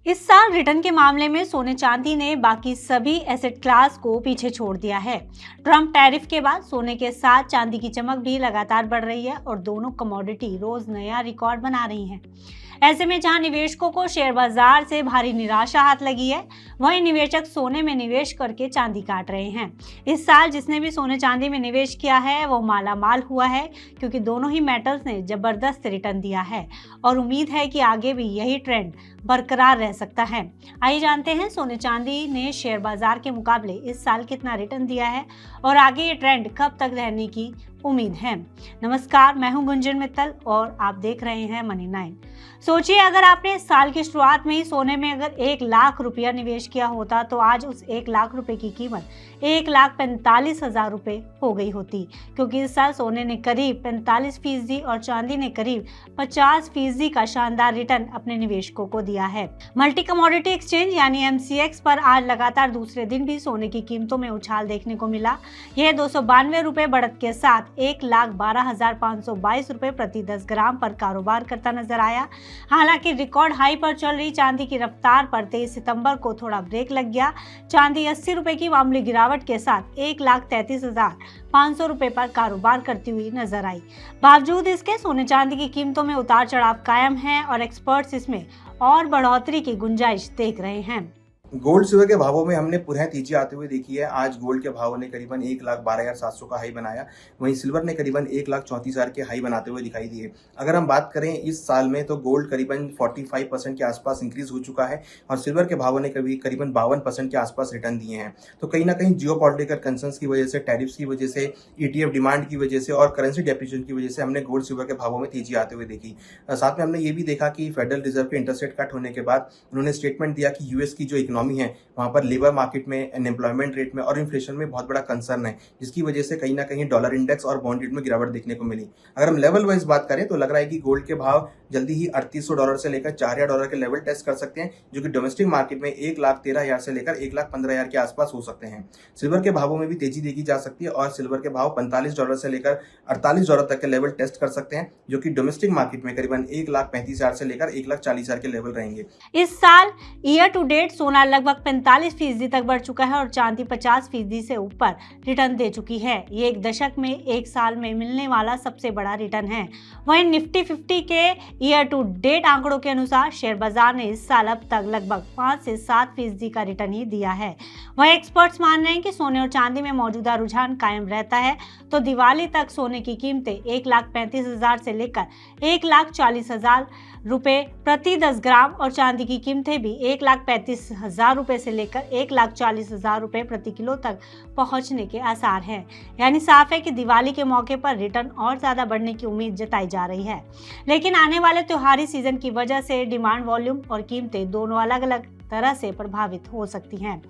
इस साल रिटर्न के मामले में सोने चांदी ने बाकी सभी एसेट क्लास को पीछे छोड़ दिया है। ट्रम्प टैरिफ के बाद सोने के साथ चांदी की चमक भी लगातार बढ़ रही है और दोनों कमोडिटी रोज नया रिकॉर्ड बना रही हैं। ऐसे में जहां निवेशकों को शेयर बाजार से भारी निराशा हाथ लगी है, वहीं निवेशक सोने में निवेश करके चांदी काट रहे हैं। इस साल जिसने भी सोने चांदी में निवेश किया है वो माला माल हुआ है, क्योंकि दोनों ही मेटल्स ने जबरदस्त रिटर्न दिया है और उम्मीद है कि आगे भी यही ट्रेंड बरकरार रह सकता है। आइए जानते हैं सोने चांदी ने शेयर बाजार के मुकाबले इस साल कितना रिटर्न दिया है और आगे ये ट्रेंड कब तक रहने की उम्मीद है। नमस्कार, मैं हूं गुंजन मित्तल और आप देख रहे हैं मनी 9। सोचिए, अगर आपने इस साल की शुरुआत में ही सोने में अगर 1 लाख रुपया निवेश किया होता तो आज उस 1 लाख रुपए की कीमत 1,45,000 रुपए हो गई होती, क्योंकि इस साल सोने ने करीब 45% और चांदी ने करीब 50% का शानदार रिटर्न अपने निवेशकों को दिया है। मल्टी कमोडिटी एक्सचेंज यानी MCX पर आज लगातार दूसरे दिन भी सोने की कीमतों में उछाल देखने को मिला। यह 292 रुपए बढ़त के साथ 1,12,522 रुपए प्रति 10 ग्राम पर कारोबार करता नजर आया। हालांकि रिकॉर्ड हाई पर चल रही चांदी की रफ्तार पर 23 सितंबर को थोड़ा ब्रेक लग गया। चांदी 80 रुपए की मामूली गिरावट के साथ 1,33,500 रुपए पर कारोबार करती हुई नजर आई। बावजूद इसके सोने चांदी की कीमतों में उतार चढ़ाव कायम है और एक्सपर्ट्स इसमें और बढ़ोतरी की गुंजाइश देख रहे हैं। गोल्ड सिल्वर के भावों में हमने पुनः तेजी आते हुए देखी है। आज गोल्ड के भावों ने करीबन 1,12,700 का हाई बनाया, वहीं सिल्वर ने करीबन 1,34,000 के हाई बनाते हुए दिखाई दिए। अगर हम बात करें इस साल में तो गोल्ड करीबन 45% के आसपास इंक्रीज हो चुका है और सिल्वर के भावों ने करीबन 52% के आसपास रिटर्न दिए हैं। तो कहीं ना कहीं जियोपॉलिटिकल कंसर्न्स की वजह से, टैरिफ्स की वजह से, ETF डिमांड की वजह से और करेंसी डेप्रिसिएशन की वजह से हमने गोल्ड सिल्वर के भावों में तेजी आते हुए देखी। साथ में हमने ये भी देखा कि फेडरल रिजर्व के इंटरेस्ट रेट कट होने के बाद उन्होंने स्टेटमेंट दिया कि यूएस की जो इकोनॉमी है वहां पर लेबर मार्केट में, अनएम्प्लॉयमेंट रेट में और इन्फ्लेशन में बहुत बड़ा कंसर्न है, जिसकी वजह से कहीं ना कहीं डॉलर इंडेक्स और बॉन्ड रेट में गिरावट देखने को मिली। अगर हम लेवल वाइज बात करें तो लग रहा है कि गोल्ड के भाव जल्दी ही $3,800 से लेकर $4,000 के लेवल टेस्ट कर सकते हैं, जो कि डोमेस्टिक मार्केट में 1,13,000 से लेकर 1,15,000 के आसपास हो सकते हैं। सिल्वर के भावों में भी तेजी देखी जा सकती है और सिल्वर के भाव $45 से लेकर $48 तक के लेवल टेस्ट कर सकते हैं, जो कि डोमेस्टिक मार्केट में करीबन 1,35,000 से लेकर 1,40,000 के लेवल रहेंगे। इस साल ईयर टू डेट सोना लगभग 45% तक बढ़ चुका है और चांदी 50% से ऊपर रिटर्न दे चुकी है। ये एक दशक में एक साल में मिलने वाला सबसे बड़ा रिटर्न है। वहीं निफ्टी 50 के ईयर टू डेट आंकड़ों के अनुसार शेयर बाजार ने इस साल अब तक लगभग 5 से 7% का रिटर्न ही दिया है। वहीं एक्सपर्ट्स मान रहे हैं कि सोने और चांदी में मौजूदा रुझान कायम रहता है तो दिवाली तक सोने की कीमतें 1,35,000 से लेकर 1,40,000 रुपए प्रति 10 ग्राम और चांदी की कीमतें भी 1,35,000 रुपए से लेकर 1,40,000 रुपए प्रति किलो तक पहुंचने के आसार हैं। यानी साफ है कि दिवाली के मौके पर रिटर्न और ज्यादा बढ़ने की उम्मीद जताई जा रही है। लेकिन आने वाले त्योहारी सीजन की वजह से डिमांड वॉल्यूम और कीमतें दोनों अलग अलग तरह से प्रभावित हो सकती हैं।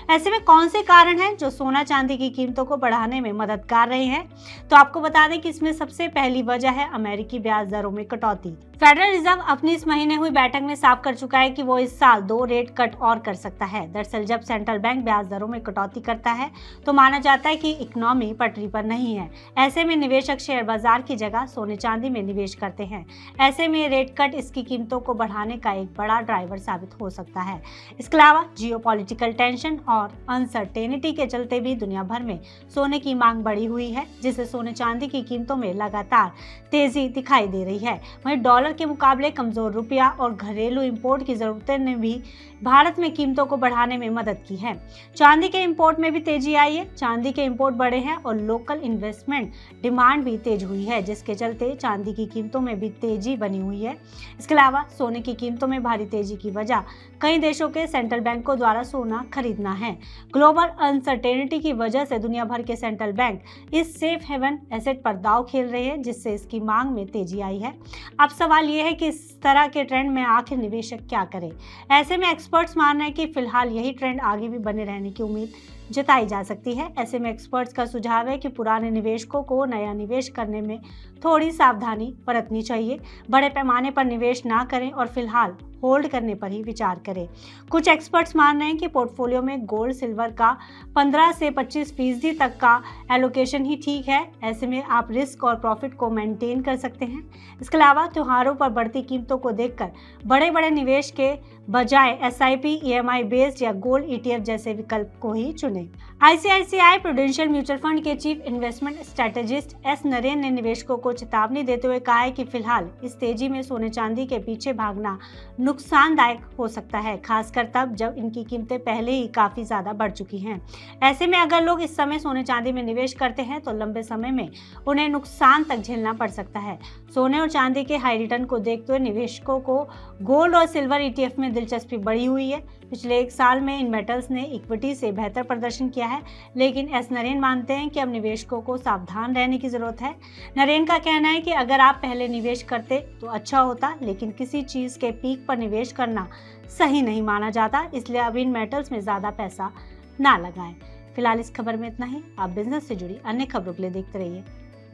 ऐसे में कौन से कारण हैं जो सोना चांदी की कीमतों को बढ़ाने में मदद कर रहे हैं? तो आपको बता दें कि इसमें सबसे पहली वजह है अमेरिकी ब्याज दरों में कटौती। फेडरल रिजर्व अपनी इस महीने हुई बैठक में साफ कर चुका है कि वो इस साल 2 रेट कट और कर सकता है। दरअसल जब सेंट्रल बैंक ब्याज दरों में कटौती करता है तो माना जाता है कि इकोनॉमी पटरी पर नहीं है। ऐसे में निवेशक शेयर बाजार की जगह सोने चांदी में निवेश करते हैं। ऐसे में रेट कट इसकी कीमतों को बढ़ाने का एक बड़ा ड्राइवर साबित हो सकता है। इसके अलावा जियोपॉलिटिकल टेंशन और अनसर्टेनिटी के चलते भी दुनिया भर में सोने की मांग बढ़ी हुई है, जिससे सोने चांदी की कीमतों में लगातार तेजी दिखाई दे रही है। वहीं डॉलर के मुकाबले कमजोर रुपया और घरेलू इंपोर्ट की जरूरतें ने भी भारत में कीमतों को बढ़ाने में मदद की है। चांदी के इंपोर्ट में भी तेजी आई है। चांदी के इंपोर्ट बढ़े हैं और लोकल इन्वेस्टमेंट डिमांड भी तेज हुई है, जिसके चलते चांदी की कीमतों में भी तेजी बनी हुई है। इसके अलावा सोने की कीमतों में भारी तेजी की वजह कई देशों के सेंट्रल बैंकों द्वारा सोना खरीदना है। ग्लोबल अनसर्टेनिटी की वजह से दुनिया भर के सेंट्रल बैंक इस सेफ हेवन एसेट पर दांव खेल रहे हैं, जिससे इसकी मांग में तेजी आई है। अब सवाल यह है कि इस तरह के ट्रेंड में आखिर निवेशक क्या करें? ऐसे में एक्सपर्ट्स मान रहे हैं कि फिलहाल यही ट्रेंड आगे भी बने रहने की उम्मीद जताई जा सकती है। ऐसे में एक्सपर्ट्स का सुझाव है कि पुराने निवेशकों को नया निवेश करने में थोड़ी सावधानी बरतनी चाहिए। बड़े पैमाने पर निवेश ना करें और फिलहाल होल्ड करने पर ही विचार करें। कुछ एक्सपर्ट्स मान रहे हैं कि पोर्टफोलियो में गोल्ड सिल्वर का 15 से 25% तक का एलोकेशन ही ठीक है। ऐसे में आप रिस्क और प्रॉफिट को मेंटेन कर सकते हैं। इसके अलावा त्योहारों पर बढ़ती कीमतों को देखकर बड़े बड़े निवेश के बजाय SIP, EMI बेस्ड या गोल्ड ETF जैसे विकल्प को ही चुनें। ICICI प्रूडेंशियल म्यूचुअल फंड के chief investment strategist S Naren ने निवेशकों को चेतावनी देते हुए कहा है कि फिलहाल इस तेजी में सोने चांदी के पीछे भागना नुकसानदायक हो सकता है, खासकर तब जब इनकी कीमतें पहले ही काफी ज्यादा बढ़ चुकी हैं। ऐसे में अगर लोग इस समय सोने चांदी में निवेश करते हैं तो लंबे समय में उन्हें नुकसान तक झेलना पड़ सकता है। सोने और चांदी के हाई रिटर्न को देखते हुए निवेशकों को गोल्ड और सिल्वर ETF में दिलचस्पी बढ़ी हुई है। पिछले एक साल में इन मेटल्स ने इक्विटी से बेहतर प्रदर्शन किया है, लेकिन एस नरेन मानते हैं कि अब निवेशकों को सावधान रहने की जरूरत है। नरेन का कहना है कि अगर आप पहले निवेश करते तो अच्छा होता, लेकिन किसी चीज के पीक पर निवेश करना सही नहीं माना जाता, इसलिए अब इन मेटल्स में ज्यादा पैसा ना लगाएं। फिलहाल इस खबर में इतना ही। आप बिजनेस से जुड़ी अन्य खबरों के लिए देखते रहिए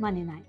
मनी 9।